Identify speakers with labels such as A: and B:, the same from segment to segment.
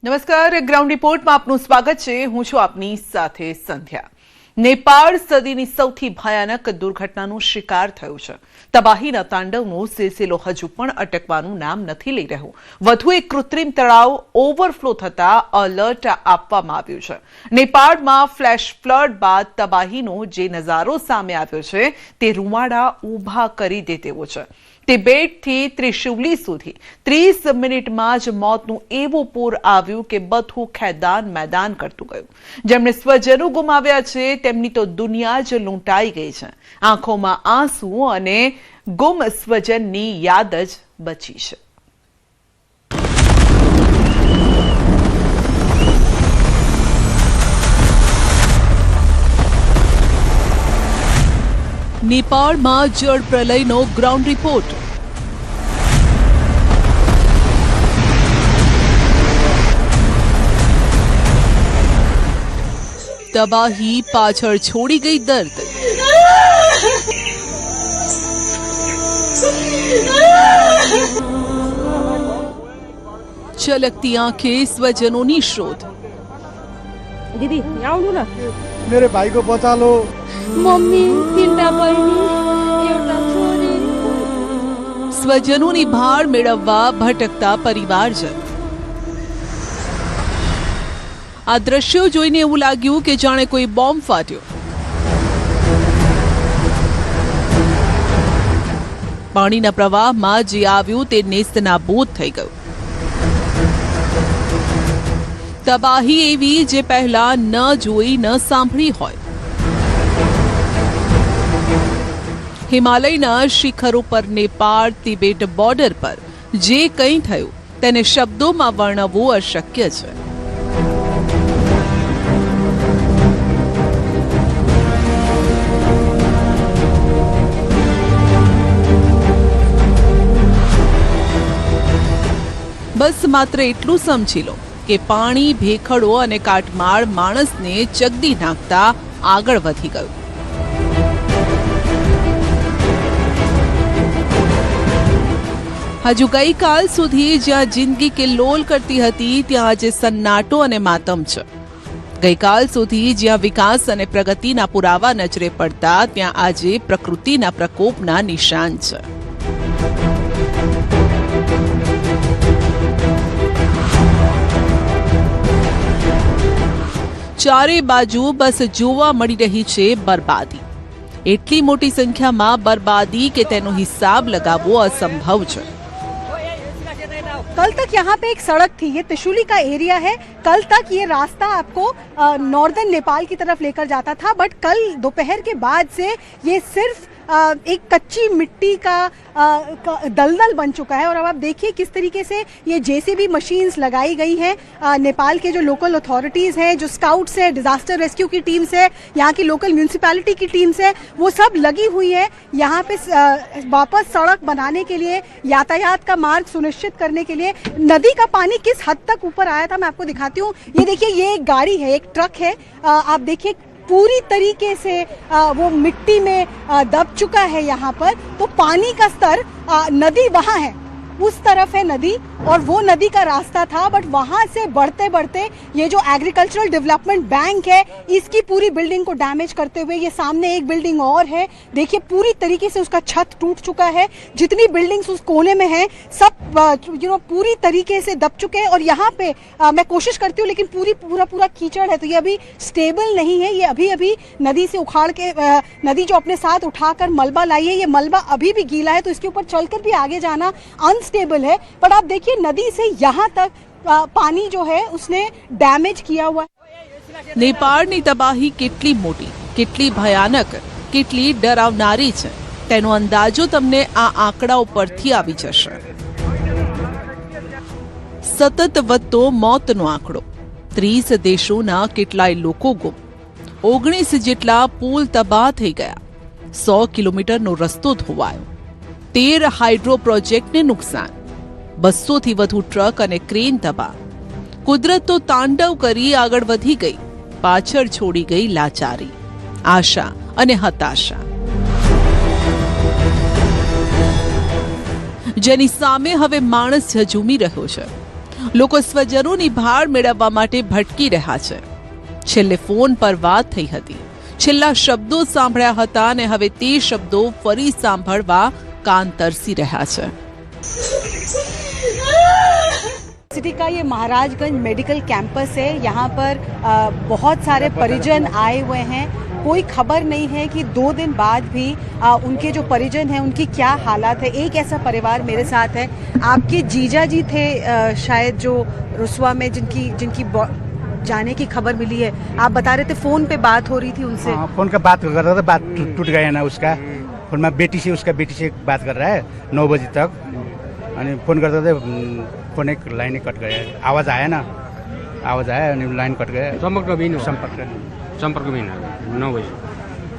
A: નમસ્કાર, ગ્રાઉન્ડ રિપોર્ટમાં આપનું સ્વાગત છે. હું છું આપની સાથે સંધ્યા. નેપાળ સદીની સૌથી ભયાનક દુર્ઘટનાનો શિકાર થયું છે. તબાહીના તાંડવનો સિલસિલો હજુ પણ અટકવાનું નામ નથી લઈ રહ્યું. વધુ એક કૃત્રિમ તળાવ ઓવરફ્લો થતા એલર્ટ આપવામાં આવ્યું છે. નેપાળમાં ફ્લેશ ફ્લડ બાદ તબાહીનો જે નજારો સામે આવ્યો છે તે રૂવાડા ઊભા કરી દે તેવો છે. તિબેટથી ત્રિશુલી સુધી 30 મિનિટમાં જ મોતનું એવું પૂર આવ્યું કે બધું ખેદાન મેદાન કરતું ગયું. જેમણે સ્વજનો ગુમાવ્યા છે તેમની તો દુનિયા જ લૂંટાઈ ગઈ છે. આંખોમાં આંસુ અને ગુમ સ્વજનની યાદ જ બચી છે. નેપાળમાં જળ પ્રલયનો ગ્રાઉન્ડ રિપોર્ટ. તબાહી પાછળ છોડી ગઈ દર્દ. છલકતી આંખે સ્વજનોની શોધ.
B: दीदी यहाँ आउनु न.
C: मेरे भाई को बचा लो.
B: मम्मी तीनटा बहिनी एउटा छोरी.
A: સ્વજનોની ભાળ મેળવવા ભટકતા પરિવારજન. આ દ્રશ્યો જોઈને એવું લાગ્યું કે જાણે કોઈ બોમ્બ ફાટ્યો. પાણીના પ્રવાહમાં જે આવ્યું તે નેસ્તનાબૂદ થઈ ગયું. તબાહી એવી જે પહેલા ન જોઈ ન સાંભળી હોય. હિમાલયના શિખરો પર નેપાળ તિબેટ બોર્ડર પર જે કંઈ થયું તેને શબ્દોમાં વર્ણવવું અશક્ય છે. બસ માત્ર એટલું સમજી લો કે પાણી, ભેખડો અને કાટમાળ માણસને ચગદી નાખતા આગળ વધી ગયું. હજુ ગઈકાલ સુધી જ્યાં જિંદગી કિલ્લોલ કરતી હતી ત્યાં આજે સન્નાટો અને માતમ છે. ગઈકાલ સુધી જ્યાં વિકાસ અને પ્રગતિના પુરાવા નજરે પડતા ત્યાં આજે પ્રકૃતિના પ્રકોપના નિશાન છે. ચારે બાજુ બસ જોવા મળી રહી છે બરબાદી. એટલી મોટી સંખ્યામાં બરબાદી કે તેનો હિસાબ लगावવો असंभव છે.
D: कल तक यहाँ पे एक सड़क थी, ये त्रिशूली का एरिया है. कल तक ये रास्ता आपको नॉर्दर्न नेपाल की तरफ लेकर जाता था, बट कल दोपहर के बाद से ये सिर्फ एक कच्ची मिट्टी का दलदल बन चुका है. और अब आप देखिए किस तरीके से ये जेसीबी मशीन्स लगाई गई हैं. नेपाल के जो लोकल अथॉरिटीज़ हैं, जो स्काउट्स है, डिजास्टर रेस्क्यू की टीम्स है, यहाँ की लोकल म्यूनसिपैलिटी की टीम्स है, वो सब लगी हुई है यहाँ पे वापस सड़क बनाने के लिए, यातायात का मार्ग सुनिश्चित करने के लिए. नदी का पानी किस हद तक ऊपर आया था मैं आपको दिखाती हूँ. ये देखिए, ये एक गाड़ी है, एक ट्रक है. आप देखिए पूरी तरीके से वो मिट्टी में दब चुका है यहाँ पर. तो पानी का स्तर, नदी वहाँ है, उस तरफ है नदी और वो नदी का रास्ता था. बट वहाँ से बढ़ते बढ़ते ये जो एग्रीकल्चरल डेवलपमेंट बैंक है, इसकी पूरी बिल्डिंग को डैमेज करते हुए ये सामने एक बिल्डिंग और है. देखिए पूरी तरीके से उसका छत टूट चुका है. जितनी बिल्डिंग्स उस कोने में हैं सब पूरी तरीके से दब चुके हैं. और यहाँ पे मैं कोशिश करती हूँ लेकिन पूरा कीचड़ है, तो ये अभी स्टेबल नहीं है. ये अभी अभी नदी से उखाड़ के नदी जो अपने साथ उठाकर मलबा लाई है, ये मलबा अभी भी गीला है, तो इसके ऊपर चलकर भी आगे जाना अनस्टेबल है. पर आप देखिए नदी से यहाँ तक पानी जो है उसने डैमेज किया हुआ है.
A: નેપાળની તબાહી કેટલી મોટી, કેટલી ભયાનક, કેટલી ડરાવનારી છે તેનો અંદાજો તમને આ આંકડાઓ પરથી આવી જશે. સતત વધતો મોતનો આંકડો, 30 દેશોના કેટલાય લોકો ગુમ, 19 જેટલા પુલ તબાહ થઈ ગયા, 100 કિલોમીટરનો રસ્તો ધોવાયો, 13 હાઇડ્રો પ્રોજેક્ટને નુકસાન, 200 થી વધુ ટ્રક અને ક્રેન તબાહ. કુદરત તો તાંડવ કરી આગળ વધી ગઈ, પાછળ છોડી ગઈ લાચારી, આશા અને હતાશા. જેની સામે હવે માણસ ઝઝૂમી રહ્યો છે. લોકો સ્વજનોની ભાળ મેળવવા માટે ભટકી રહ્યા છે. છેલ્લે ફોન પર વાત થઈ હતી, છેલ્લા શબ્દો સાંભળ્યા હતા અને હવે તે શબ્દો ફરી સાંભળવા કાન તરસી રહ્યા છે.
D: सिटी का ये महाराजगंज मेडिकल कैंपस है. यहाँ पर बहुत सारे परिजन आए हुए हैं. कोई खबर नहीं है कि 2 दिन बाद भी उनके जो परिजन हैं उनकी क्या हालात है. एक ऐसा परिवार मेरे साथ है. आपके जीजा जी थे शायद जो रुसवा में जिनकी जाने की खबर मिली है. आप बता रहे थे फोन पे बात हो रही थी उनसे.
C: हाँ, फोन का बात कर रहा था, बात टूट गया ना उसका. फोन में उसका बेटी से बात कर रहा है 9 बजे तक. अनि फोन करते थे, फोन एक लाइन कट गया. आवाज़ आया ना, आवाज़ आया अनि लाइन कट गया.
E: संपर्क भी ना 9 बजे.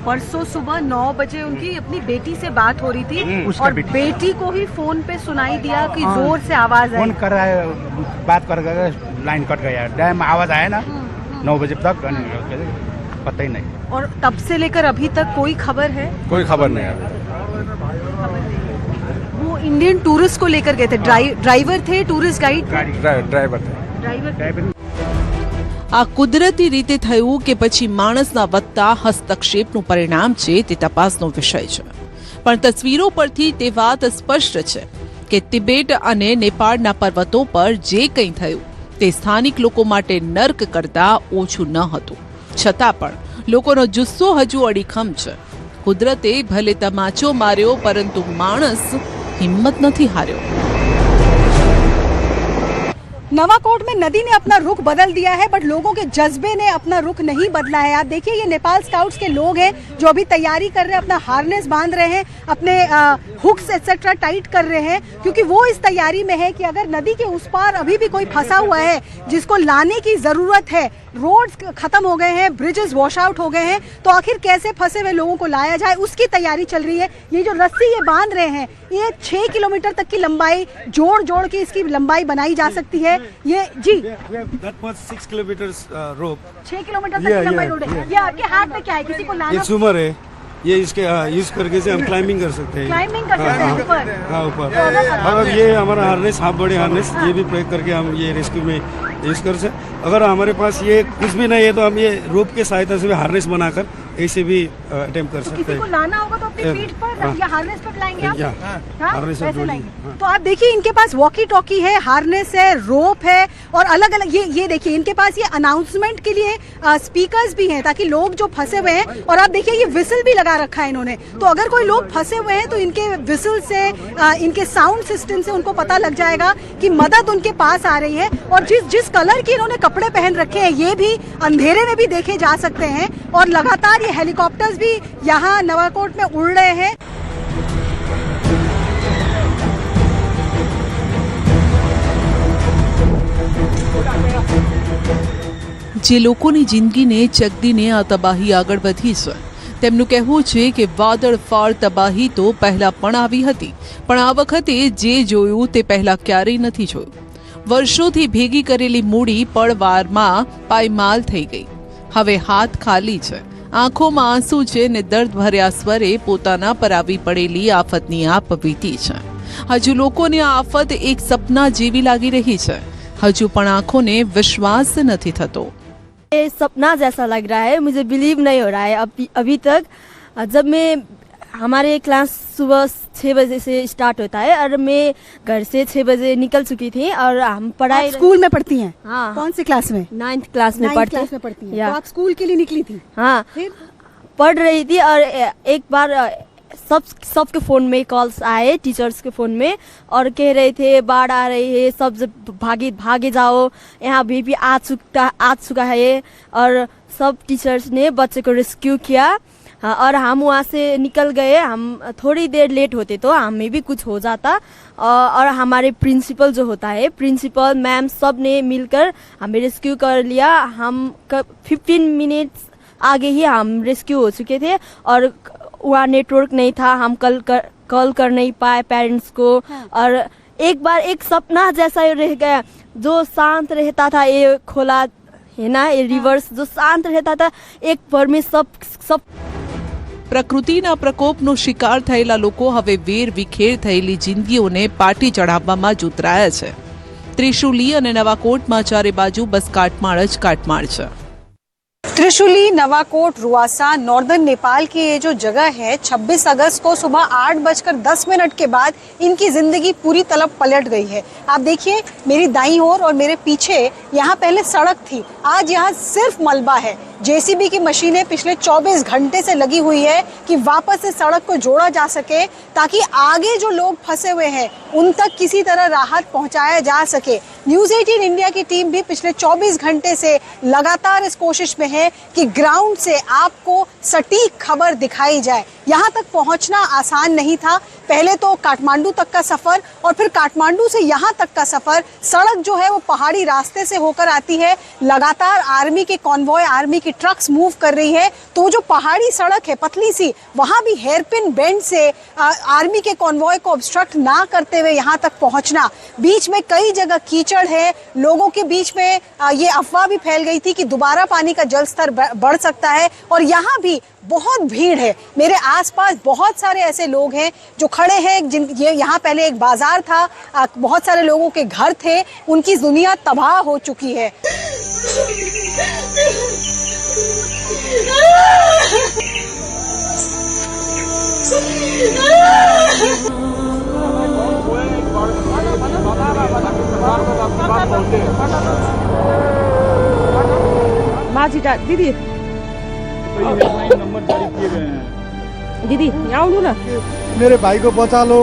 D: परसों सुबह 9 बजे उनकी अपनी बेटी से बात हो रही थी
C: उसका
D: और
C: बेटी।
D: बेटी को ही फोन पे सुनाई दिया कि जोर से आवाज
C: फोन
D: आई.
C: कर रहा है, बात कर गया, लाइन कट गया. डैम आवाज़ आया ना 9 बजे तक, अनि पता ही नहीं.
D: और तब से लेकर अभी तक कोई खबर है?
E: कोई खबर नहीं है.
D: वो इंडियन टूरिस्ट को लेकर गए थे. ड्राइवर थे, टूरिस्ट गाइड थे?
E: ड्राइवर थे.
D: ड्राइवर.
A: આ કુદરતી રીતે થયું કે પછી માણસના વધતા હસ્તક્ષેપનું પરિણામ છે તે તપાસનો વિષય છે. પણ તસવીરો પરથી તે વાત સ્પષ્ટ છે કે તિબેટ અને નેપાળના પર્વતો પર જે કંઈ થયું તે સ્થાનિક લોકો માટે નર્ક કરતા ઓછું ન હતું. છતાં પણ લોકોનો જુસ્સો હજુ અડીખમ છે. કુદરતે ભલે તમાચો માર્યો પરંતુ માણસ હિંમત નથી હાર્યો.
D: नवाकोट में नदी ने अपना रुख बदल दिया है, बट लोगों के जज्बे ने अपना रुख नहीं बदला है. आप देखिए ये नेपाल स्काउट्स के लोग हैं जो अभी तैयारी कर रहे हैं, अपना हार्नेस बांध रहे हैं, अपने हुक्स एक्सेट्रा टाइट कर रहे हैं, क्योंकि वो इस तैयारी में है कि अगर नदी के उस पार अभी भी कोई फंसा हुआ है जिसको लाने की जरूरत है. रोड्स खत्म हो गए हैं, ब्रिजेस वॉश आउट हो गए हैं, तो आखिर कैसे फंसे हुए लोगों को लाया जाए उसकी तैयारी चल रही है. ये जो रस्सी ये बांध रहे हैं ये 6 किलोमीटर तक की लंबाई जोड़ के इसकी लंबाई बनाई जा सकती है. ये जी
F: That was 6 kilometers rope.
D: 6 kilometre तक की लंबाई रोड है. ये आपके हाथ में क्या है? किसी को
F: ये
D: लाना,
F: सुमर है. ये इसके यूज करके से हम क्लाइंबिंग कर सकते हैं.
D: क्लाइंबिंग कर सकते हैं ऊपर.
F: हाँ ऊपर. और ये हमारा हार्नेस, हाफ बॉडी हार्नेस, ये भी प्रयोग करके हम ये रेस्क्यू में यूज कर सकते. अगर हमारे पास ये कुछ भी नहीं है तो हम ये रोप के सहायता से भी हार्नेस बनाकर ऐसे भी अटेम्प्ट कर
D: तो
F: सकते
D: किसी को
F: हैं.
D: लाना होगा तो अपनी पीठ पर
F: हाँ.
D: या हार्नेस पर लाएंगे आप?
F: या
D: हाँ?
F: हार्नेस पर
D: वैसे
F: जोड़िए.
D: लाएंगे.
F: हाँ.
D: तो आप देखिए इनके पास वॉकी टॉकी है, हार्नेस है, रोप है और अलग अलग ये देखिए इनके पास ये अनाउंसमेंट के लिए स्पीकर्स भी हैं ताकि लोग जो फंसे हुए हैं, और आप देखिए ये विसल भी लगा रखा है इन्होंने. तो अगर कोई लोग फंसे हुए हैं तो इनके विसल से इनके साउंड सिस्टम से उनको पता लग जाएगा कि मदद उनके पास आ रही है. और जिस कलर के इन्होंने कपड़े पहन रखे हैं ये भी अंधेरे में भी देखे जा सकते हैं. और लगातार ये हेलीकॉप्टर्स भी यहाँ नवाकोट में उड़ रहे हैं.
A: જે લોકોની જિંદગીને ચકદીને આ તબાહી આગળ વધી છે તેમનું કહેવું છે કે વાદળફાળ તબાહી તો પહેલા પણ આવી હતી, પણ આ વખતે જે જોયું તે પહેલા ક્યારેય નથી જોયું. વર્ષોથી ભેગી કરેલી મૂડી પળવારમાં પાયમાલ થઈ ગઈ. હવે હાથ ખાલી છે, આંખોમાં આંસુ છે ને દર્દભર્યા સ્વરે પોતાના પર આવી પડેલી આફતની આપ વીતી છે. હજુ લોકોને આ આફત એક સપના જેવી લાગી રહી છે. હજુ પણ આંખોને વિશ્વાસ નથી થતો.
B: ये सपना जैसा लग रहा है, मुझे बिलीव नहीं हो रहा है अभी तक. जब मैं हमारे क्लास सुबह 6 बजे से स्टार्ट होता है और मैं घर से 6 बजे निकल चुकी थी और हम पढ़ाई.
D: आप स्कूल में पढ़ती हैं?
B: हाँ.
D: कौन सी क्लास में?
B: 9th क्लास में
D: Ninth क्लास में पढ़ती हैं.
B: या.
D: तो आप स्कूल के लिए निकली थी?
B: हाँ,
D: फिर
B: पढ़ रही थी और एक बार सबके फ़ोन में कॉल्स आए, टीचर्स के फ़ोन में, और कह रहे थे बाढ़ आ रही है, सब भागे जाओ, यहाँ भी आ चुका है. और सब टीचर्स ने बच्चे को रेस्क्यू किया. हाँ, और हम वहाँ से निकल गए. हम थोड़ी देर लेट होते तो हमें भी कुछ हो जाता. और हमारे प्रिंसिपल जो होता है, प्रिंसिपल मैम सब ने मिलकर हमें रेस्क्यू कर लिया. हम 15 मिनट्स आगे ही हम रेस्क्यू हो चुके थे और वहाँ नेटवर्क नहीं था. हम कॉल कर नहीं पाए पेरेंट्स को.
D: हाँ.
B: और एक बार एक सपना जैसा रह गया. जो शांत रहता था ये खोला है ना, ये रिवर्स जो शांत रहता था एक भर में सब
A: પ્રકૃતિના પ્રકોપનો શિકાર થયેલા લોકો હવે વેર વિખેર થયેલી જિંદગીઓને પાટી ચઢાવવામાં જૂતરાયા છે. ત્રિશુલી અને નવાકોટમાં ચારે બાજુ બસ કાટમાળ જ કાટમાળ છે।
D: त्रिशूली, नवाकोट, रुआसा, नॉर्दर्न नेपाल की ये जो जगह है, 26 अगस्त को सुबह 8:10 के बाद इनकी जिंदगी पूरी तरह पलट गई है। आप देखिए मेरी दाईं ओर और मेरे पीछे यहाँ पहले सड़क थी, आज यहाँ सिर्फ मलबा है। जेसीबी की मशीनें पिछले 24 घंटे से लगी हुई है कि वापस से सड़क को जोड़ा जा सके, ताकि आगे जो लोग फंसे हुए हैं उन तक किसी तरह राहत पहुंचाया जा सके। न्यूज़ 18 इंडिया की टीम भी पिछले 24 घंटे से लगातार इस कोशिश में है कि ग्राउंड से आपको सटीक खबर दिखाई जाए। यहाँ तक पहुँचना आसान नहीं था। पहले तो काठमांडू तक का सफर और फिर काठमांडू से यहाँ तक का सफर, सड़क जो है वो पहाड़ी रास्ते से होकर आती है। लगातार आर्मी के कॉन्वॉय, आर्मी की ट्रक्स मूव कर रही है, तो जो पहाड़ी सड़क है पतली सी, वहाँ भी हेयरपिन बेंड से आर्मी के कॉन्वॉय को ऑब्स्ट्रक्ट ना करते हुए यहाँ तक पहुँचना। बीच में कई जगह कीचड़ है, लोगों के बीच में ये अफवाह भी फैल गई थी कि दोबारा पानी का जल स्तर बढ़ सकता है, और यहाँ भी बहुत भीड़ है। मेरे आसपास बहुत सारे ऐसे लोग हैं जो खड़े हैं, जिन ये यहाँ पहले एक बाजार था, बहुत सारे लोगों के घर थे, उनकी दुनिया तबाह हो चुकी है।
G: माझीटा दीदी
H: नंबर जारी किए गए हैं।
G: दीदी यहाँ आउनु न।
H: मेरे भाई को बचा लो।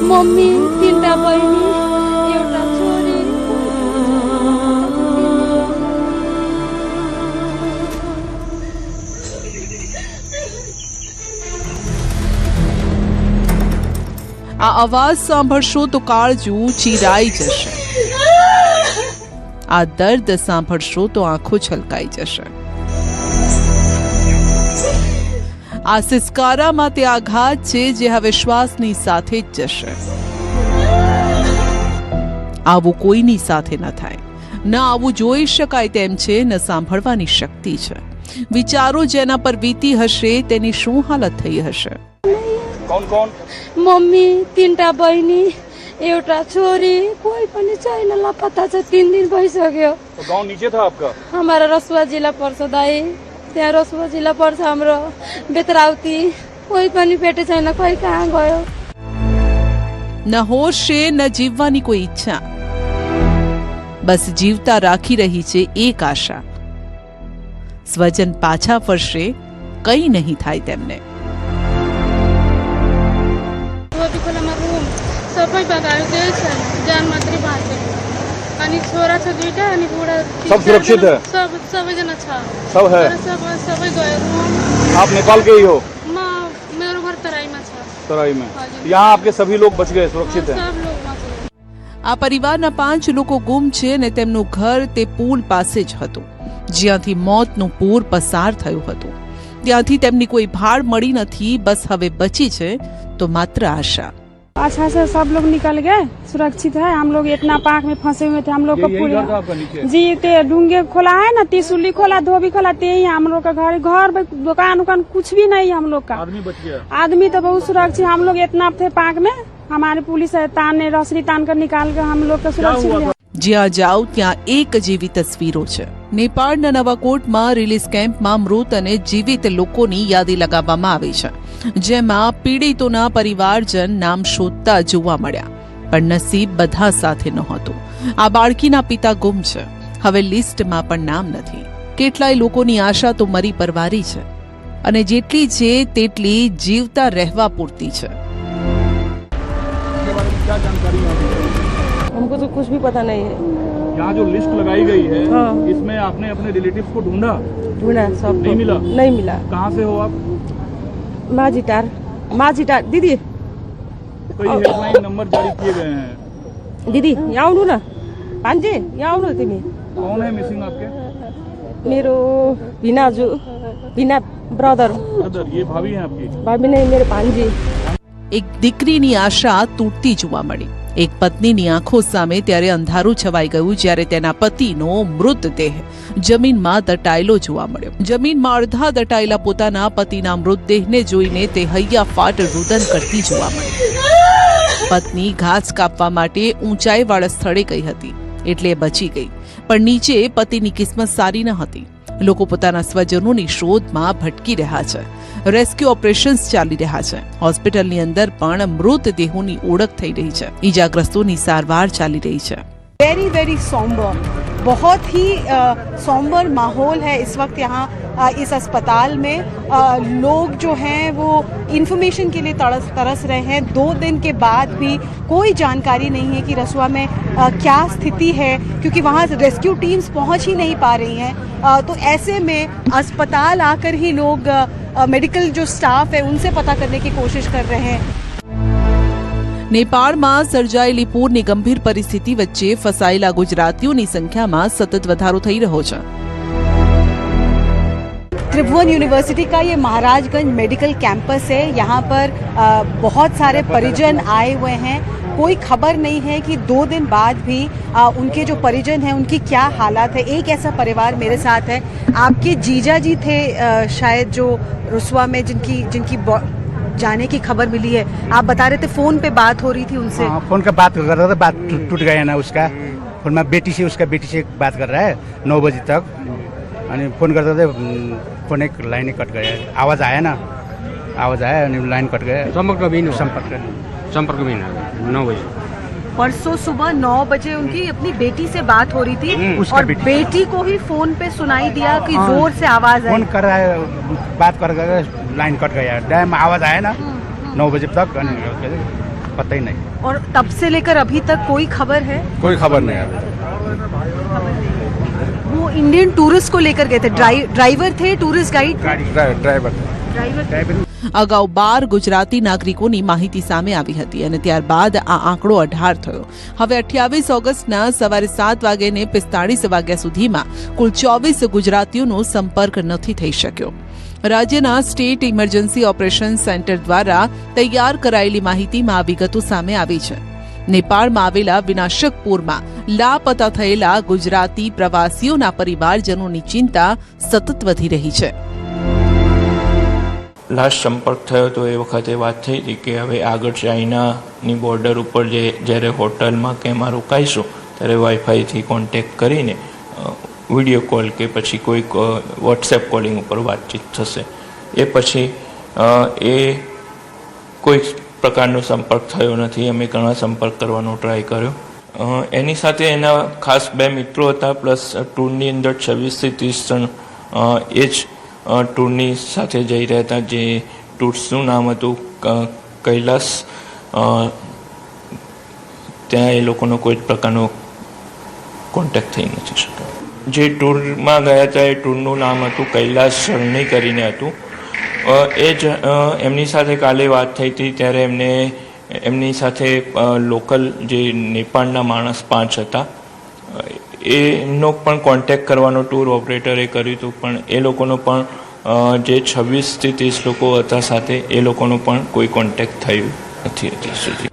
G: मम्मी, तीनटा बहिनी, एउटा छोरी।
A: આ અવાજ સાંભળશો તો કાળજું ચીરાઈ જશે। આ દર્દ સાંભળશો તો આંખો છલકાઈ જશે। આ સિસકારામાં તે આઘાત છે જે હવે શ્વાસની સાથે જ જશે। આવું કોઈની સાથે ન થાય, ન આવું જોઈ શકાય તેમ છે, ન સાંભળવાની શક્તિ છે। વિચારો જેના પર વીતી હશે તેની શું હાલત થઈ હશે।
H: कौन कौन?
G: मम्मी, तीनटा बहिनी, एउटा छोरी, कोही पनि छैन, लापता छ। 3 दिन भइसक्यो।
H: तो गांव नीचे था आपका?
G: हमारा रसुवा जिल्ला पर्छ दाई, त्यहाँ रसुवा जिल्ला पर्छ हाम्रो बेतराउती। कोही पनि भेटे छैन, कोही कहाँ गयो।
A: न होश છે ન જીવવાની કોઈ ઈચ્છા, બસ જીવતા રાખી રહી છે એક આશા। સ્વજન પાછા ફરશે, કંઈ નહીં થાય તેમને।
G: खोलामा रुम सबै बगायो, केही छैन, ज्यान मात्रै बाँचेको। अनि छोरा छ 2टा, अनि बुढा
H: सब सुरक्षित है?
G: सबैजना छ।
H: सब है?
G: सबै गयो रुम।
H: आप नेपाल के ही हो?
G: मेरो घर तराईमा छ।
H: तराई में? यहाँ आपके सभी लोग बच गए, सुरक्षित है?
G: सब लोग बच गए।
A: આ પરિવારના 5 લોકો ગુમ છે અને તેમનું ઘર તે પુલ પાસે જ હતું, જ્યાંથી મોતનું પૂર પસાર થયું હતું। ત્યાંથી તેમની કોઈ ભાળ મળી નથી, બસ હવે બચી છે तो मात्र आशा।
I: अच्छा से सब लोग निकल गए, सुरक्षित है। हम लोग इतना पाक में फंसे हुए थे, हम लोग को पूरे जी ते डूंगे खोला है ना, त्रिशूली खोला, धोबी खोला, ते ही हम लोग का घर दुकान उकान कुछ भी नहीं हम लोग का।
H: आदमी बच गया? आदमी
I: तो बहुत सुरक्षित। हम लोग इतना थे पाक में, हमारे पुलिस तान ने रसरी तान कर निकाल कर हम लोग का सुरक्षित।
A: જ્યાં જાઓ ત્યાં એક જેવી તસવીરો છે। નેપાળના નવાકોટમાં રિલીઝ કેમ્પમાં મૃત અને જીવિત લોકોની યાદી લગાવવામાં આવી છે, જેમાં પીડિતોના પરિવારજન નામ શોધતા જોવા મળ્યા, પણ નસીબ બધા સાથે નહોતું। આ બાળકીના પિતા ગુમ છે, હવે લિસ્ટમાં પણ નામ નથી। કેટલાય લોકોની આશા તો મરી પરવારી છે, અને જેટલી છે તેટલી જીવતા રહેવા પૂરતી છે।
G: हमको तो कुछ भी पता नहीं है।
H: यहाँ जो लिस्ट लगाई गई है, हाँ। इसमें आपने अपने रिलेटिव्स को ढूंढा?
G: सब
H: नहीं मिला?
G: नहीं मिला।
H: कहाँ से हो आप?
G: माझीटार दीदी।
H: कई हेल्पलाइन नंबर जारी किए गए हैं।
G: दीदी यहाँ आउनु न। पांजे यहाँ आउनु तिमी।
H: कौन है मिसिंग आपके?
G: मेरो भीना ब्रदर।
H: ये भाभी हैं आपकी?
G: भाभी नहीं, मेरे भांजी।
A: એક દીકરીની આશા તૂટતી જોવા મળી। એક પત્નીની આંખો સામે ત્યારે અંધારું છવાઈ ગયું, જ્યારે તેના પતિનો મૃતદેહ જમીનમાં દટાયેલો જોવા મળ્યો। જમીનમાં અડધા દટાયેલા પોતાના પતિના મૃતદેહને જોઈને તે હૈયાફાટ રુદન કરતી જોવા મળી। પત્ની ઘાસ કાપવા માટે ઊંચાઈવાળા સ્થળે ગઈ હતી એટલે એ બચી ગઈ, પણ નીચે પતિની કિસ્મત સારી ન હતી. લોકો પોતાના સ્વજનોની શોધમાં ભટકી રહ્યા છે. રેસ્ક્યુ ઓપરેશન્સ ચાલી રહ્યા છે. હોસ્પિટલની અંદર પણ મૃતદેહોની ઓળખ થઈ રહી છે. ઈજાગ્રસ્તોની સારવાર ચાલી રહી છે.
D: वेरी वेरी सॉम्बर, बहुत ही सॉम्बर माहौल है इस वक्त यहाँ इस अस्पताल में. लोग जो हैं वो इन्फॉर्मेशन के लिए तरस रहे हैं. 2 दिन के बाद भी कोई जानकारी नहीं है कि रसुआ में क्या स्थिति है, क्योंकि वहाँ रेस्क्यू टीम्स पहुँच ही नहीं पा रही हैं. तो ऐसे में अस्पताल आकर ही लोग मेडिकल जो स्टाफ है उनसे पता करने की कोशिश कर रहे हैं.
A: નેપાળમાં સર્જાયેલી પૂરની ગંભીર પરિસ્થિતિ વચ્ચે ફસાયેલા ગુજરાતીઓની સંખ્યામાં સતત વધારો થઈ રહ્યો છે.
D: त्रिभुवन यूनिवर्सिटी का ये महाराजगंज मेडिकल कैंपस है. यहाँ पर बहुत सारे परिजन आए हुए हैं. कोई खबर नहीं है कि 2 दिन बाद भी उनके जो परिजन हैं उनकी क्या हालात है. एक ऐसा परिवार मेरे साथ है. आपके जीजा जी थे शायद जो रसुआ में जिनकी जाने की खबर मिली है. आप बता रहे थे फोन पे बात हो रही थी उनसे.
C: हाँ, फोन का बात कर रहा था, बात टूट गया ना उसका. फोन में बेटी से बात कर रहा है 9 बजे तक. फोन करते थे, फोन एक लाइन ही कट गया. आवाज़ आया लाइन कट गया.
E: संपर्क भी नहीं
C: संपर्क
E: 9 बजे.
D: परसों सुबह 9 बजे उनकी अपनी बेटी से बात हो रही थी और बेटी को ही फोन पे सुनाई दिया कि जोर से आवाज आई.
C: फोन कर रहा है, बात कर लाइन कट गया. डैम आवाज़ आया ना 9 बजे तक, पता ही नहीं.
D: और तब से लेकर अभी तक कोई खबर है?
F: कोई खबर नहीं है.
D: वो इंडियन टूरिस्ट को लेकर गए थे. ड्राइवर थे, टूरिस्ट गाइड
F: ड्राइवर
A: અગાઉ 12 ગુજરાતી નાગરિકોની માહિતી સામે આવી હતી અને ત્યારબાદ આ આંકડો 18 થયો. હવે 28 ઓગસ્ટના સવારે 7 વાગ્યાને 45 વાગ્યા સુધીમાં કુલ 24 ગુજરાતીઓનો સંપર્ક નથી થઈ શક્યો. રાજ્યના સ્ટેટ ઇમરજન્સી ઓપરેશન સેન્ટર દ્વારા તૈયાર કરાયેલી માહિતીમાં આ વિગતો સામે આવી છે. નેપાળમાં આવેલા વિનાશક પૂરમાં લાપતા થયેલા ગુજરાતી પ્રવાસીઓના પરિવારજનોની ચિંતા સતત વધી રહી છે.
J: લાસ્ટ સંપર્ક થયો તો એ વખતે વાત થઈ હતી કે હવે આગળ ચાઇનાની બોર્ડર ઉપર જ્યારે હોટલમાં કે એમાં રોકાઈશું ત્યારે વાઈફાઈથી કોન્ટેક્ટ કરીને વિડીયો કોલ કે પછી કોઈક વોટ્સએપ કોલિંગ ઉપર વાતચીત થશે. એ પછી એ કોઈ પ્રકારનો સંપર્ક થયો નથી. અમે ઘણા સંપર્ક કરવાનો ટ્રાય કર્યો. એની સાથે એના ખાસ 2 મિત્રો હતા, પ્લસ ટૂરની અંદર 26 થી 30 જણ એ જ ટૂરની સાથે જઈ રહ્યા હતા. જે ટૂર્સનું નામ હતું કૈલાસ. ત્યાં એ લોકોનો કોઈ જ પ્રકારનો કોન્ટેક્ટ થઈ નથી શક્યો. જે ટૂરમાં ગયા હતા એ ટૂરનું નામ હતું કૈલાસ શરણી કરીને હતું. એ જ એમની સાથે કાલે વાત થઈ હતી ત્યારે એમની સાથે લોકલ જે નેપાળના માણસ 5 હતા એમનો પણ કોન્ટેક્ટ કરવાનો ટૂર ઓપરેટરે કર્યું હતું, પણ એ લોકોનો પણ જે 26 થી 30 લોકો હતા સાથે એ લોકોનો પણ કોઈ કોન્ટેક્ટ થયું નથી હજી સુધી.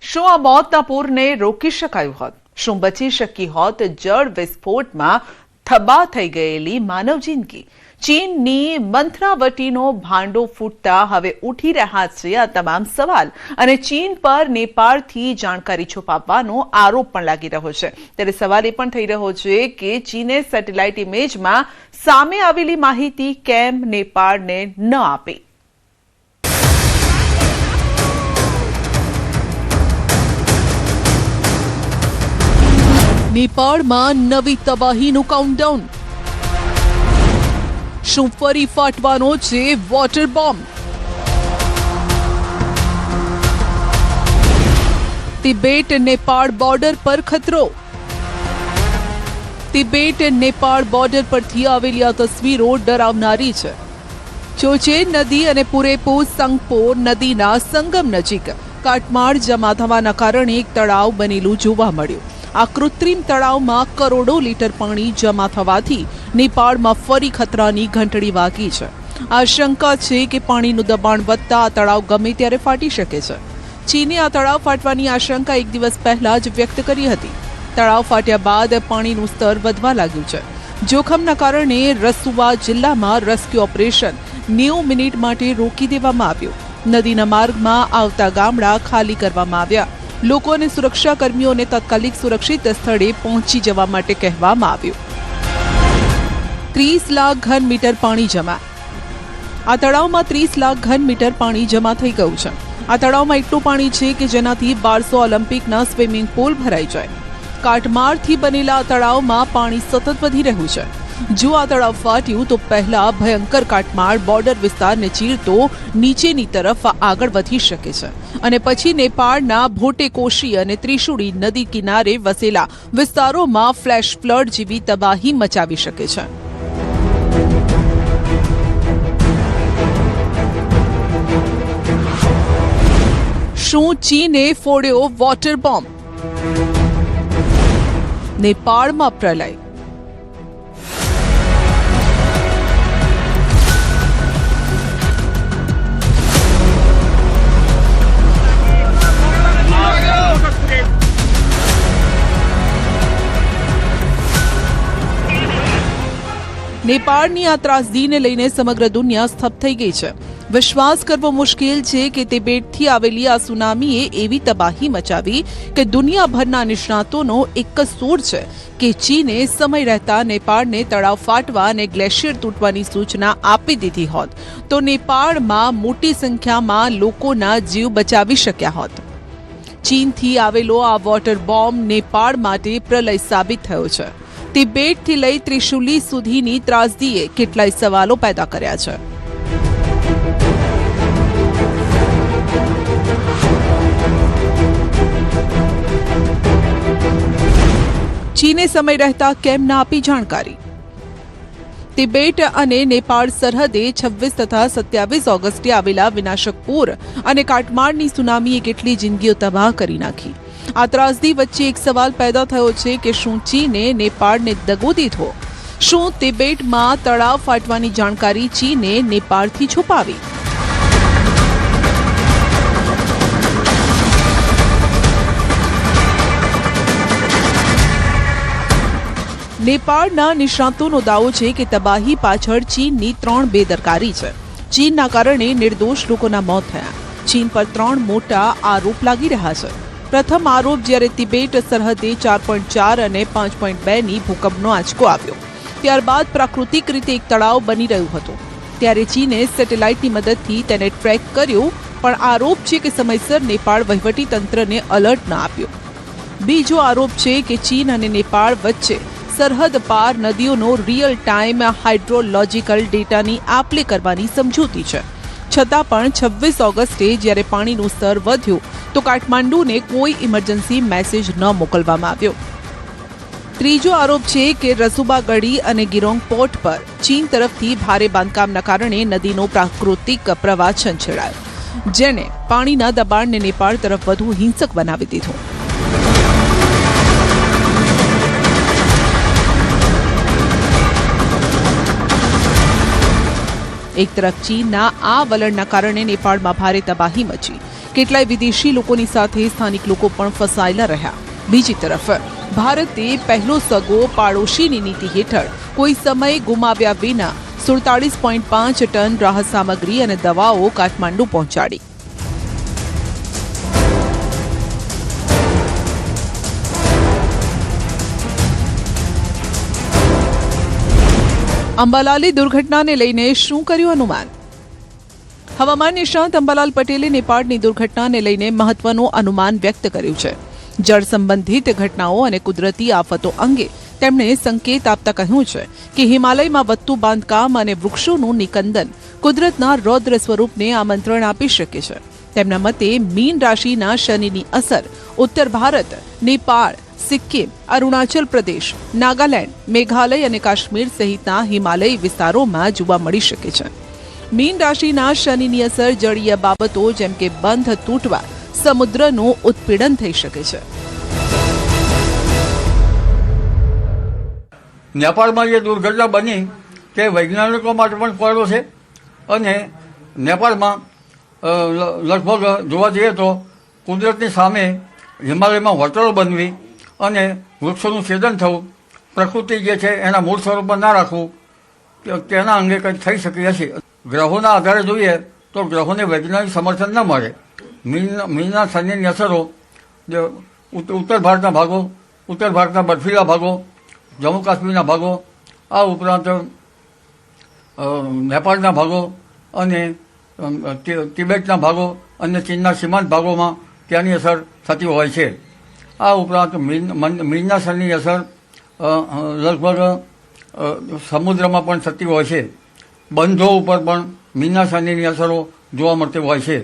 A: શું આ મોતના પૂરને રોકી શકાયું હોત? શું બચી શકી હોત જળ વિસ્ફોટમાં થબા થઈ ગયેલી માનવ જિંદગી? ચીનની મંથરાવટીનો ભાંડો ફૂટતા હવે ઉઠી રહ્યા છે આ તમામ સવાલ અને ચીન પર નેપાળથી જાણકારી છુપાવવાનો આરોપ પણ લાગી રહ્યો છે. ત્યારે સવાલ એ પણ થઈ રહ્યો છે કે ચીને સેટેલાઇટ ઇમેજમાં સામે આવેલી માહિતી કેમ નેપાળને ન આપી? નેપાળમાં નવી તબાહીનું કાઉન્ટડાઉન. શું ફરી ફાટવાનો છે water bomb? Tibet Nepal border પર ખતરો. તિબેટ નેપાળ બોર્ડર પરથી આવેલી આ તસવીરો ડરાવનારી છે. ચોચે નદી અને પૂરેપો સંગપો નદીના સંગમ નજીક કાટમાળ જમા થવાના કારણે એક તળાવ બનેલું જોવા મળ્યું. આ કૃત્રિમ તળાવમાં કરોડો લીટર પાણી જમા થવાથી નેપાળમાં ફરી ખતરાની ઘંટડી વાગી છે. આશંકા છે કે પાણીનું દબાણ વધતા આ તળાવ ગમે ત્યારે ફાટી શકે છે. ચીને આ તળાવ ફાટવાની આશંકા 1 દિવસ પહેલા જ વ્યક્ત કરી હતી. તળાવ ફાટ્યા બાદ પાણીનું સ્તર વધવા લાગ્યું છે. જોખમના કારણે રસુવા જિલ્લામાં રેસ્ક્યુ ઓપરેશન 90 મિનિટ માટે રોકી દેવામાં આવ્યું. નદીના માર્ગમાં આવતા ગામડા ખાલી કરવામાં આવ્યા. લોકો અને સુરક્ષા કર્મીઓને તાત્કાલિક સુરક્ષિત સ્થળે પહોંચી જવા માટે કહેવામાં આવ્યું. 30 લાખ ઘન મીટર પાણી જમા. આ તળાવમાં 30 લાખ ઘન મીટર પાણી જમા થઈ ગયું છે. આ તળાવમાં એટલું પાણી છે કે જેનાથી 1200 ઓલિમ્પિકના સ્વિમિંગ પૂલ ભરાઈ જાય. કાટમાળથી બનેલા આ તળાવમાં પાણી સતત વધી રહ્યું છે. જો આ તળાવ ફાટ્યું તો પહેલા ભયંકર કાટમાળ બોર્ડર વિસ્તારને ચીરતો નીચેની તરફ આગળ વધી શકે છે અને પછી નેપાળના ભોટેકોશી અને ત્રિશુળી નદી કિનારે વસેલા વિસ્તારોમાં ફ્લેશ ફ્લડ જેવી તબાહી મચાવી શકે છે. શું ચીને ફોડ્યો વોટર બોમ્બ? નેપાળમાં પ્રલય. નેપાળની આ ત્રાસદીને લઈને સમગ્ર દુનિયા સ્તબ્ધ થઈ ગઈ છે. વિશ્વાસ કરવો મુશ્કેલ છે કે તિબેટથી આવેલી આ સુનામીએ એવી તબાહી મચાવી કે દુનિયાભરના નિષ્ણાતોનો એક જ સૂર છે કે ચીને સમય રહેતા નેપાળને તળાવ ફાટવા અને ગ્લેશિયર તૂટવાની સૂચના આપી દીધી હોત તો નેપાળમાં મોટી સંખ્યામાં લોકોના જીવ બચાવી શક્યા હોત. ચીનથી આવેલો આ વોટર બોમ્બ નેપાળ માટે પ્રલય સાબિત થયો છે. તિબેટથી લઈ ત્રિશુલી સુધીની ત્રાસદીએ કેટલાય સવાલો પેદા કર્યા છે. ચીને સમય રહેતા કેમ ના આપી જાણકારી? તિબેટ અને નેપાળ સરહદે 26 તથા 27 ઓગસ્ટે આવેલા વિનાશક પૂર અને કાટમાળની સુનામીએ કેટલી જિંદગીઓ તબાહ કરી નાખી. આ ત્રાસદી વચ્ચે એક સવાલ પેદા થયો છે કે શું ચીને નેપાળને દગો દીધો? શું તિબેટમાં તળાવ ફાટવાની જાણકારી ચીને નેપાળથી છુપાવી? નેપાળના નિષ્ણાતોનો દાવો છે કે તબાહી પાછળ ચીનની 3 બેદરકારી છે. ચીનના કારણે નિર્દોષ લોકોના મોત થયા. ચીન પર 3 મોટા આરોપ લાગી રહ્યા છે. પ્રથમ આરોપ જ્યારે તિબેટ સરહદે 4.4 અને 5.2ની ભૂકંપનો આંચકો આવ્યો. ત્યારબાદ પ્રાકૃતિક રીતે એક તળાવ બની રહ્યું હતું. ત્યારે ચીને સેટેલાઇટની મદદથી તેને ટ્રેક કર્યું, પણ આરોપ છે કે સમયસર નેપાળ વહીવટીતંત્રને એલર્ટ ન આપ્યો. બીજો આરોપ છે કે ચીન અને નેપાળ વચ્ચે સરહદ પાર નદીઓનો રિયલ ટાઈમ હાઇડ્રોલોજીકલ ડેટાની આપ-લે કરવાની સમજૂતી છે. છતાં પણ 26 ઓગસ્ટે જ્યારે પાણીનું સ્તર વધ્યું તો કાઠમાંડુને કોઈ ઇમરજન્સી મેસેજ ન મોકલવામાં આવ્યો. ત્રીજો આરોપ છે કે રસુબા ગઢી અને ગિરોંગ પોર્ટ પર ચીન તરફથી ભારે બાંધકામના કારણે નદીનો પ્રાકૃતિક પ્રવાહ છંછેડાયો, જેને પાણીના દબાણને નેપાળ તરફ વધુ હિંસક બનાવી દીધું. એક તરફ ચીનના આ વલણના કારણે નેપાળમાં ભારે તબાહી મચી. કેટલાય વિદેશી લોકોની સાથે સ્થાનિક લોકો પણ ફસાયેલા રહ્યા. બીજી તરફ ભારતે પહેલો સગો પાડોશીની નીતિ હેઠળ કોઈ સમય ગુમાવ્યા વિના 47.5 ટન રાહત સામગ્રી અને દવાઓ કાઠમાંડુ પહોંચાડી. અંબાલાલની દુર્ઘટનાને લઈને શું કર્યું અનુમાન? હવામાન નિષ્ણાત અંબાલાલ પટેલે નેપાળની દુર્ઘટનાને લઈને મહત્વનું અનુમાન વ્યક્ત કર્યું છે. જળ સંબંધિત ઘટનાઓ અને કુદરતી આફતો અંગે તેમણે સંકેત આપતા કહ્યું છે કે હિમાલયમાં વધતું બાંધકામ અને વૃક્ષોનું નિકંદન કુદરતના રૌદ્ર સ્વરૂપને આમંત્રણ આપી શકે છે. તેમના મતે મીન રાશિના શનિની અસર ઉત્તર ભારત, નેપાળ, સિક્કિમ, અરુણાચલ પ્રદેશ, નાગાલેન્ડ, મેઘાલય અને કાશ્મીર સહિતના હિમાલયી વિસ્તારોમાં જોવા મળી શકે છે. મીન રાશિના શનિની અસર જળીય બાબતો જેમ કે બંધ તૂટવા, સમુદ્રનું ઉત્પીડન થઈ શકે છે.
K: નેપાળમાં જે દુર્ઘટના બની તે વૈજ્ઞાનિકો માટે પણ પડો છે અને નેપાળમાં લગભગ જોવા જઈએ તો કુદરતની સામે હિમાલયમાં હોટલો બનવી અને વૃક્ષોનું છેદન થવું પ્રકૃતિ જે છે એના મૂળ સ્વરૂપમાં ના રાખવું તેના અંગે કંઈક થઈ શકે હશે. ગ્રહોના આધારે જોઈએ તો ગ્રહોને વૈજ્ઞાનિક સમર્થન ન મળે. મીનના શનિની અસરો જે ઉત્તર ભારતના ભાગો, ઉત્તર ભારતના બર્ફીલા ભાગો, જમ્મુ કાશ્મીરના ભાગો, આ ઉપરાંત નેપાળના ભાગો અને તિબેટના ભાગો અને ચીનના સીમાંત ભાગોમાં ત્યાંની અસર થતી હોય છે. આ ઉપરાંત મીનના શનિની અસર લગભગ સમુદ્રમાં પણ થતી હોય છે. બંધો ઉપર પણ મીનના શનિની અસરો જોવા મળતી હોય છે.